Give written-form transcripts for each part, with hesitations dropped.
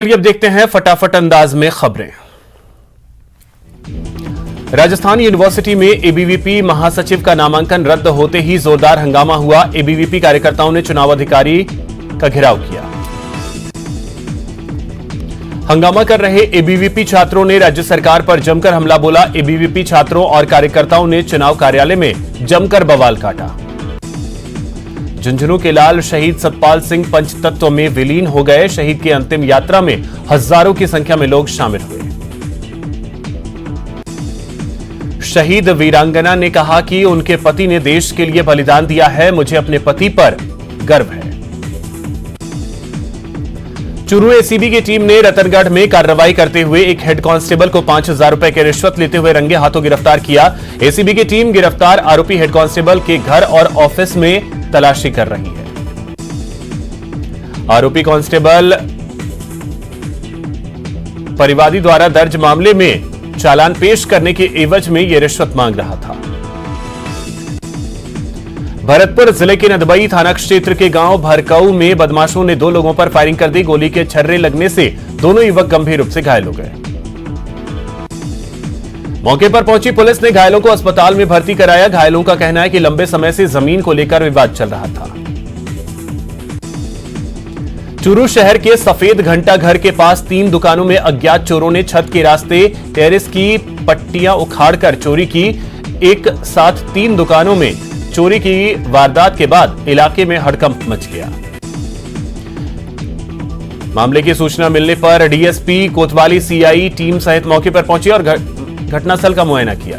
अब देखते हैं फटाफट अंदाज में खबरें। राजस्थान यूनिवर्सिटी में एबीवीपी महासचिव का नामांकन रद्द होते ही जोरदार हंगामा हुआ। एबीवीपी कार्यकर्ताओं ने चुनाव अधिकारी का घेराव किया। हंगामा कर रहे एबीवीपी छात्रों ने राज्य सरकार पर जमकर हमला बोला। एबीवीपी छात्रों और कार्यकर्ताओं ने चुनाव कार्यालय में जमकर बवाल काटा। झुंझुनू के लाल शहीद सतपाल सिंह पंचतत्व में विलीन हो गए। शहीद की अंतिम यात्रा में हजारों की संख्या में लोग शामिल हुए। शहीद वीरांगना ने कहा कि उनके पति ने देश के लिए बलिदान दिया है। मुझे अपने पति पर गर्व है। चूरू एसीबी की टीम ने रतनगढ़ में कार्रवाई करते हुए एक हेड कांस्टेबल को 5,000 रुपए की रिश्वत लेते हुए रंगे हाथों गिरफ्तार किया। एसीबी की टीम गिरफ्तार आरोपी हेड कांस्टेबल के घर और ऑफिस में तलाशी कर रही है। आरोपी कांस्टेबल परिवादी द्वारा दर्ज मामले में चालान पेश करने के एवज में यह रिश्वत मांग रहा था। भरतपुर जिले के नदबई थाना क्षेत्र के गांव भरकऊ में बदमाशों ने 2 लोगों पर फायरिंग कर दी। गोली के छर्रे लगने से दोनों युवक गंभीर रूप से घायल हो गए। मौके पर पहुंची पुलिस ने घायलों को अस्पताल में भर्ती कराया। घायलों का कहना है कि लंबे समय से जमीन को लेकर विवाद चल रहा था। चूरू शहर के सफेद घंटा घर के पास 3 दुकानों में अज्ञात चोरों ने छत के रास्ते टेरेस की पट्टियां उखाड़कर चोरी की। एक साथ 3 दुकानों में चोरी की वारदात के बाद इलाके में हड़कंप मच गया। मामले की सूचना मिलने पर डीएसपी कोतवाली सीआई टीम सहित मौके पर पहुंची और घटनास्थल का मुआयना किया।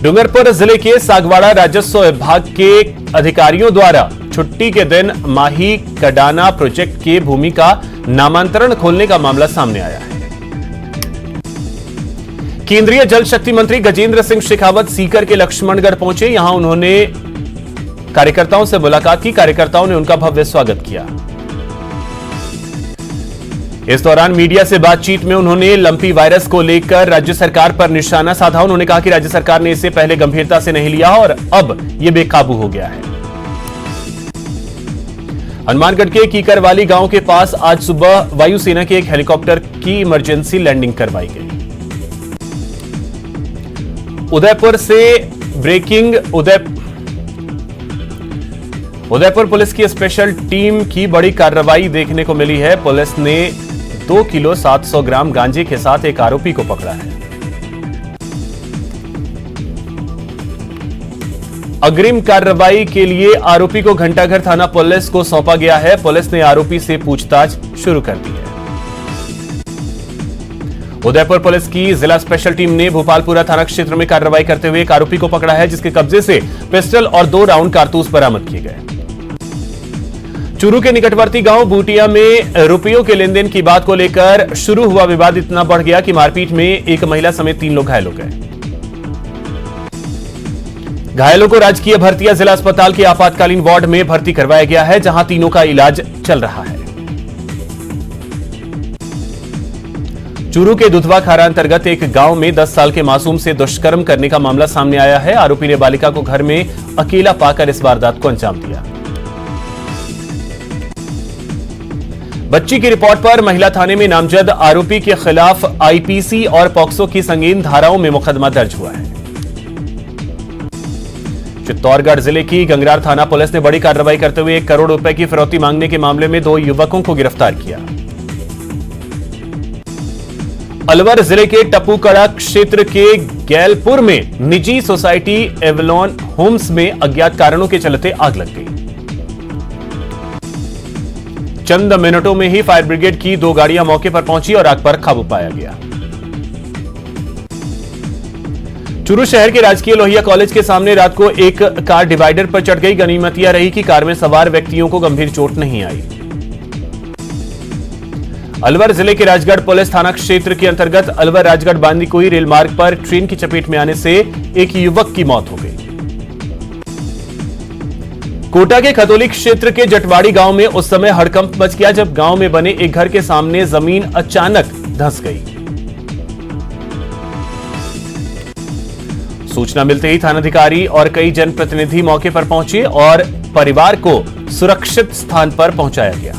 डूंगरपुर जिले के सागवाड़ा राजस्व विभाग के अधिकारियों द्वारा छुट्टी के दिन माही कडाना प्रोजेक्ट के भूमि का नामांतरण खोलने का मामला सामने आया है। केंद्रीय जल शक्ति मंत्री गजेंद्र सिंह शेखावत सीकर के लक्ष्मणगढ़ पहुंचे। यहां उन्होंने कार्यकर्ताओं से मुलाकात की। कार्यकर्ताओं ने उनका भव्य स्वागत किया। इस दौरान मीडिया से बातचीत में उन्होंने लंपी वायरस को लेकर राज्य सरकार पर निशाना साधा। उन्होंने कहा कि राज्य सरकार ने इसे पहले गंभीरता से नहीं लिया और अब यह बेकाबू हो गया है। हनुमानगढ़ के कीकरवाली गांव के पास आज सुबह वायुसेना के एक हेलीकॉप्टर की इमरजेंसी लैंडिंग करवाई गई। उदयपुर से ब्रेकिंग उदयपुर पुलिस की स्पेशल टीम की बड़ी कार्रवाई देखने को मिली है। पुलिस ने 2 किलो 700 ग्राम गांजे के साथ एक आरोपी को पकड़ा है। अग्रिम कार्रवाई के लिए आरोपी को घंटाघर थाना पुलिस को सौंपा गया है। पुलिस ने आरोपी से पूछताछ शुरू कर दी है। उदयपुर पुलिस की जिला स्पेशल टीम ने भोपालपुरा थाना क्षेत्र में कार्रवाई करते हुए एक आरोपी को पकड़ा है, जिसके कब्जे से पिस्टल और 2 राउंड कारतूस बरामद किए गए। चूरू के निकटवर्ती गांव बूटिया में रुपयों के लेनदेन की बात को लेकर शुरू हुआ विवाद इतना बढ़ गया कि मारपीट में एक महिला समेत 3 लोग घायल हो गए। घायलों को राजकीय भर्तिया जिला अस्पताल के आपातकालीन वार्ड में भर्ती करवाया गया है, जहां तीनों का इलाज चल रहा है। चूरू के दुधवा खारा अंतर्गत एक गांव में 10 साल के मासूम से दुष्कर्म करने का मामला सामने आया है। आरोपी ने बालिका को घर में अकेला पाकर इस वारदात को अंजाम दिया। बच्ची की रिपोर्ट पर महिला थाने में नामजद आरोपी के खिलाफ आईपीसी और पॉक्सो की संगीन धाराओं में मुकदमा दर्ज हुआ है। चित्तौड़गढ़ जिले की गंगरार थाना पुलिस ने बड़ी कार्रवाई करते हुए 1 करोड़ रुपए की फिरौती मांगने के मामले में 2 युवकों को गिरफ्तार किया। अलवर जिले के टपूकड़ा क्षेत्र के गैलपुर में निजी सोसाइटी एवलॉन होम्स में अज्ञात कारणों के चलते आग लग गई। चंद मिनटों में ही फायर ब्रिगेड की 2 गाड़ियां मौके पर पहुंची और आग पर काबू पाया गया। चूरू शहर के राजकीय लोहिया कॉलेज के सामने रात को एक कार डिवाइडर पर चढ़ गई। गनीमत यह रही कि कार में सवार व्यक्तियों को गंभीर चोट नहीं आई। अलवर जिले के राजगढ़ पुलिस थाना क्षेत्र के अंतर्गत अलवर राजगढ़ बांदीकुई रेल मार्ग पर ट्रेन की चपेट में आने से एक युवक की मौत हो गई। कोटा के खतौली क्षेत्र के जटवाड़ी गांव में उस समय हड़कंप मच गया जब गांव में बने एक घर के सामने जमीन अचानक धंस गई। सूचना मिलते ही थानाधिकारी और कई जनप्रतिनिधि मौके पर पहुंचे और परिवार को सुरक्षित स्थान पर पहुंचाया गया।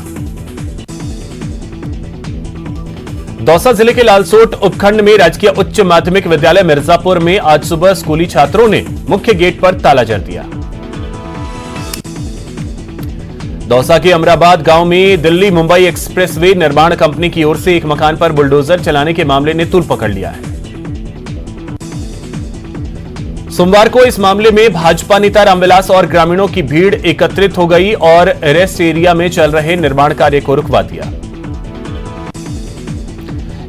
दौसा जिले के लालसोट उपखंड में राजकीय उच्च माध्यमिक विद्यालय मिर्जापुर में आज सुबह स्कूली छात्रों ने मुख्य गेट पर ताला जड़ दिया। दौसा के अमराबाद गांव में दिल्ली मुंबई एक्सप्रेसवे निर्माण कंपनी की ओर से एक मकान पर बुलडोजर चलाने के मामले ने तूल पकड़ लिया है। सोमवार को इस मामले में भाजपा नेता रामविलास और ग्रामीणों की भीड़ एकत्रित हो गई और रेस्ट एरिया में चल रहे निर्माण कार्य को रुकवा दिया।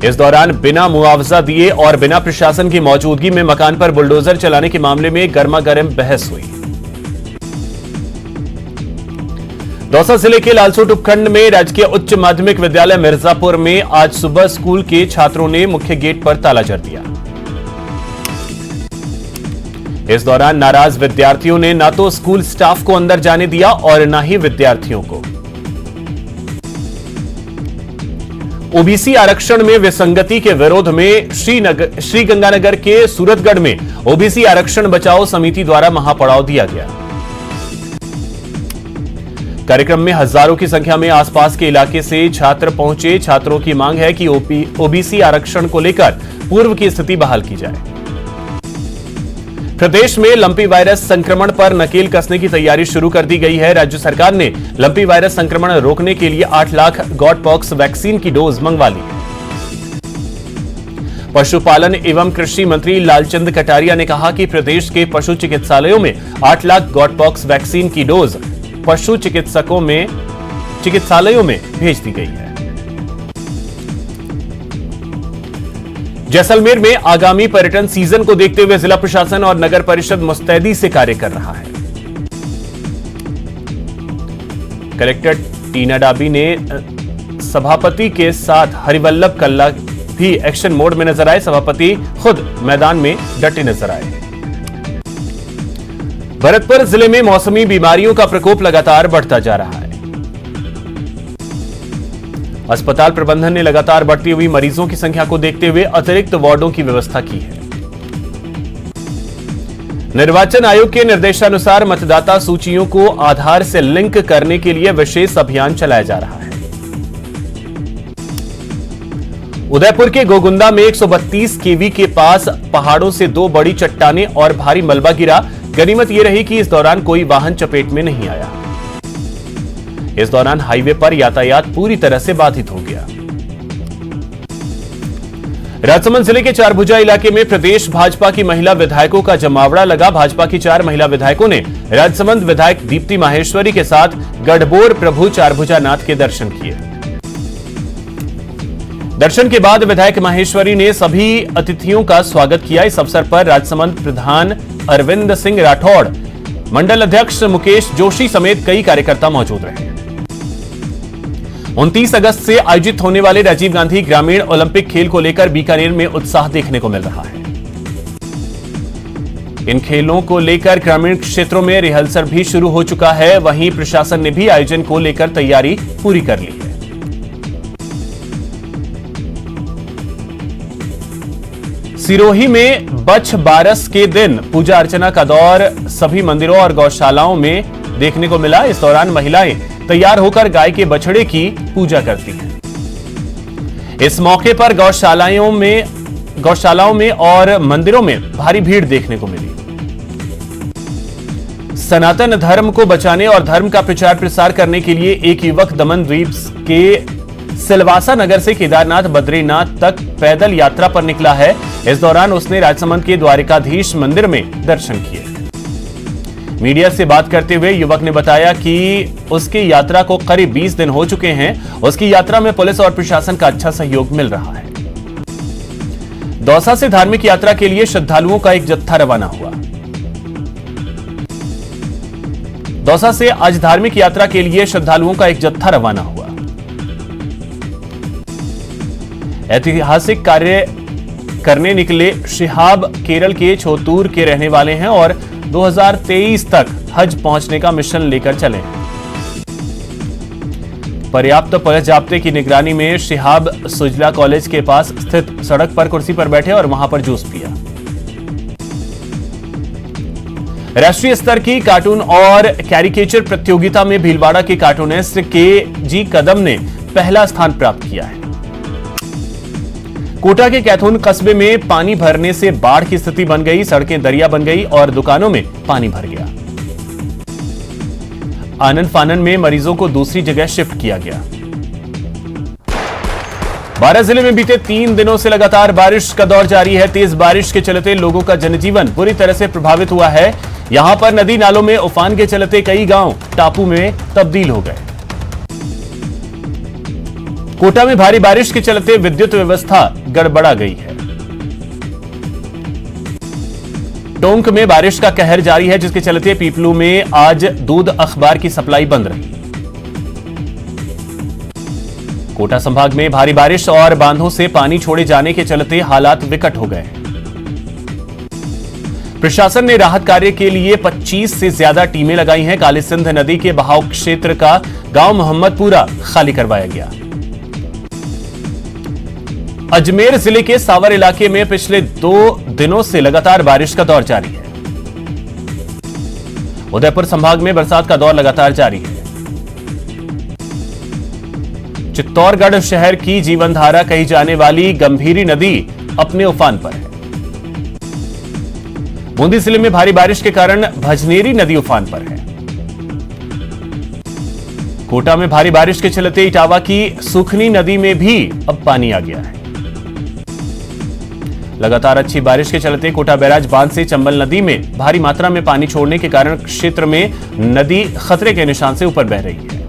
इस दौरान बिना मुआवजा दिए और बिना प्रशासन की मौजूदगी में मकान पर बुलडोजर चलाने के मामले में गर्मागर्म बहस हुई। दौसा जिले के लालसोट उपखंड में राजकीय उच्च माध्यमिक विद्यालय मिर्जापुर में आज सुबह स्कूल के छात्रों ने मुख्य गेट पर ताला जड़ दिया। इस दौरान नाराज विद्यार्थियों ने न तो स्कूल स्टाफ को अंदर जाने दिया और न ही विद्यार्थियों को। ओबीसी आरक्षण में विसंगति के विरोध में श्रीगंगानगर के सूरतगढ़ में ओबीसी आरक्षण बचाओ समिति द्वारा महापड़ाव दिया गया। कार्यक्रम में हजारों की संख्या में आसपास के इलाके से छात्र पहुंचे। छात्रों की मांग है कि ओबीसी आरक्षण को लेकर पूर्व की स्थिति बहाल की जाए। प्रदेश में लंपी वायरस संक्रमण पर नकेल कसने की तैयारी शुरू कर दी गई है। राज्य सरकार ने लंपी वायरस संक्रमण रोकने के लिए 8 लाख गॉट पॉक्स वैक्सीन की डोज मंगवा ली है। पशुपालन एवं कृषि मंत्री लालचंद कटारिया ने कहा कि प्रदेश के पशु चिकित्सालयों में 8 लाख गॉट पॉक्स वैक्सीन की डोज पशु चिकित्सालयों में भेज दी गई है। जैसलमेर में आगामी पर्यटन सीजन को देखते हुए जिला प्रशासन और नगर परिषद मुस्तैदी से कार्य कर रहा है। कलेक्टर टीना डाबी ने सभापति के साथ हरिवल्लभ कल्ला भी एक्शन मोड में नजर आए। सभापति खुद मैदान में डटे नजर आए। भरतपुर जिले में मौसमी बीमारियों का प्रकोप लगातार बढ़ता जा रहा है। अस्पताल प्रबंधन ने लगातार बढ़ती हुई मरीजों की संख्या को देखते हुए अतिरिक्त वार्डों की व्यवस्था की है। निर्वाचन आयोग के निर्देशानुसार मतदाता सूचियों को आधार से लिंक करने के लिए विशेष अभियान चलाया जा रहा है। उदयपुर के गोगुंदा में 132 केवी के पास पहाड़ों से 2 बड़ी चट्टानें और भारी मलबा गिरा। गनीमत यह रही कि इस दौरान कोई वाहन चपेट में नहीं आया। इस दौरान हाईवे पर यातायात पूरी तरह से बाधित हो गया। राजसमंद जिले के चारभुजा इलाके में प्रदेश भाजपा की महिला विधायकों का जमावड़ा लगा। भाजपा की 4 महिला विधायकों ने राजसमंद विधायक दीप्ति माहेश्वरी के साथ गढ़बोर प्रभु चारभुजा नाथ के दर्शन किए। दर्शन के बाद विधायक माहेश्वरी ने सभी अतिथियों का स्वागत किया। इस अवसर पर राजसमंद प्रधान अरविंद सिंह राठौड़, मंडल अध्यक्ष मुकेश जोशी समेत कई कार्यकर्ता मौजूद रहे। 29 अगस्त से आयोजित होने वाले राजीव गांधी ग्रामीण ओलंपिक खेल को लेकर बीकानेर में उत्साह देखने को मिल रहा है। इन खेलों को लेकर ग्रामीण क्षेत्रों में रिहर्सल भी शुरू हो चुका है। वहीं प्रशासन ने भी आयोजन को लेकर तैयारी पूरी कर ली है। सिरोही में बछ बारस के दिन पूजा अर्चना का दौर सभी मंदिरों और गौशालाओं में देखने को मिला। इस दौरान महिलाएं तैयार होकर गाय के बछड़े की पूजा करती हैं। इस मौके पर गौशालाओं में और मंदिरों में भारी भीड़ देखने को मिली। सनातन धर्म को बचाने और धर्म का प्रचार प्रसार करने के लिए एक युवक दमन द्वीप के सिलवासा नगर से केदारनाथ बद्रीनाथ तक पैदल यात्रा पर निकला है। इस दौरान उसने राजसमंद के द्वारिकाधीश मंदिर में दर्शन किए। मीडिया से बात करते हुए युवक ने बताया कि उसकी यात्रा को करीब 20 दिन हो चुके हैं। उसकी यात्रा में पुलिस और प्रशासन का अच्छा सहयोग मिल रहा है। दौसा से धार्मिक यात्रा के लिए श्रद्धालुओं का एक जत्था रवाना हुआ। दौसा से आज धार्मिक यात्रा के लिए श्रद्धालुओं का एक जत्था रवाना हुआ। ऐतिहासिक कार्य करने निकले शिहाब केरल के छोतूर के रहने वाले हैं और 2023 तक हज पहुंचने का मिशन लेकर चले हैं। पर्याप्त पुलिस जाब्ते की निगरानी में शिहाब सुजला कॉलेज के पास स्थित सड़क पर कुर्सी पर बैठे और वहां पर जूस पिया। राष्ट्रीय स्तर की कार्टून और कैरिकेचर प्रतियोगिता में भीलवाड़ा के कार्टूनिस्ट के जी कदम ने पहला स्थान प्राप्त किया है। कोटा के कैथून कस्बे में पानी भरने से बाढ़ की स्थिति बन गई, सड़कें दरिया बन गई और दुकानों में पानी भर गया। आनन फानन में मरीजों को दूसरी जगह शिफ्ट किया गया। बारां जिले में बीते 3 दिनों से लगातार बारिश का दौर जारी है। तेज बारिश के चलते लोगों का जनजीवन बुरी तरह से प्रभावित हुआ है। यहां पर नदी नालों में उफान के चलते कई गांव टापू में तब्दील हो गए। कोटा में भारी बारिश के चलते विद्युत व्यवस्था गड़बड़ा गई है। टोंक में बारिश का कहर जारी है, जिसके चलते पीपलू में आज दूध अखबार की सप्लाई बंद रही। कोटा संभाग में भारी बारिश और बांधों से पानी छोड़े जाने के चलते हालात विकट हो गए। प्रशासन ने राहत कार्य के लिए 25 से ज्यादा टीमें लगाई हैं। काली सिंध नदी के बहाव क्षेत्र का गांव मोहम्मदपुरा खाली करवाया गया। अजमेर जिले के सावर इलाके में पिछले 2 दिनों से लगातार बारिश का दौर जारी है। उदयपुर संभाग में बरसात का दौर लगातार जारी है। चित्तौड़गढ़ शहर की जीवनधारा कही जाने वाली गंभीरी नदी अपने उफान पर है। बूंदी जिले में भारी बारिश के कारण भजनेरी नदी उफान पर है। कोटा में भारी बारिश के चलते इटावा की सुखनी नदी में भी अब पानी आ गया है। लगातार अच्छी बारिश के चलते कोटा बैराज बांध से चंबल नदी में भारी मात्रा में पानी छोड़ने के कारण क्षेत्र में नदी खतरे के निशान से ऊपर बह रही है।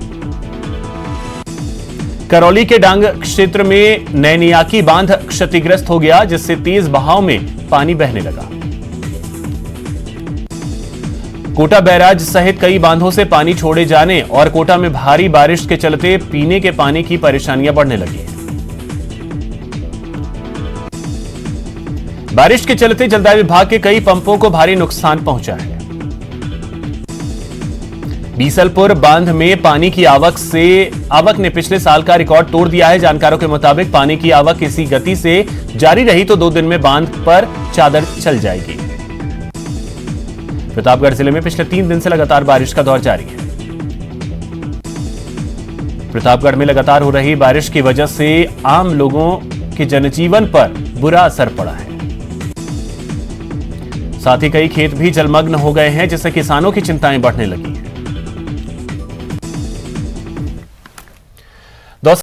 करौली के डांग क्षेत्र में नैनियाकी बांध क्षतिग्रस्त हो गया, जिससे तेज बहाव में पानी बहने लगा। कोटा बैराज सहित कई बांधों से पानी छोड़े जाने और कोटा में भारी बारिश के चलते पीने के पानी की परेशानियां बढ़ने लगी हैं। बारिश के चलते जलदाय विभाग के कई पंपों को भारी नुकसान पहुंचा है। बीसलपुर बांध में पानी की आवक ने पिछले साल का रिकॉर्ड तोड़ दिया है। जानकारों के मुताबिक पानी की आवक इसी गति से जारी रही तो 2 दिन में बांध पर चादर चल जाएगी। प्रतापगढ़ जिले में पिछले 3 दिन से लगातार बारिश का दौर जारी है। प्रतापगढ़ में लगातार हो रही बारिश की वजह से आम लोगों के जनजीवन पर बुरा असर पड़ा है। साथ ही कई खेत भी जलमग्न हो गए हैं, जिससे किसानों की चिंताएं बढ़ने लगी।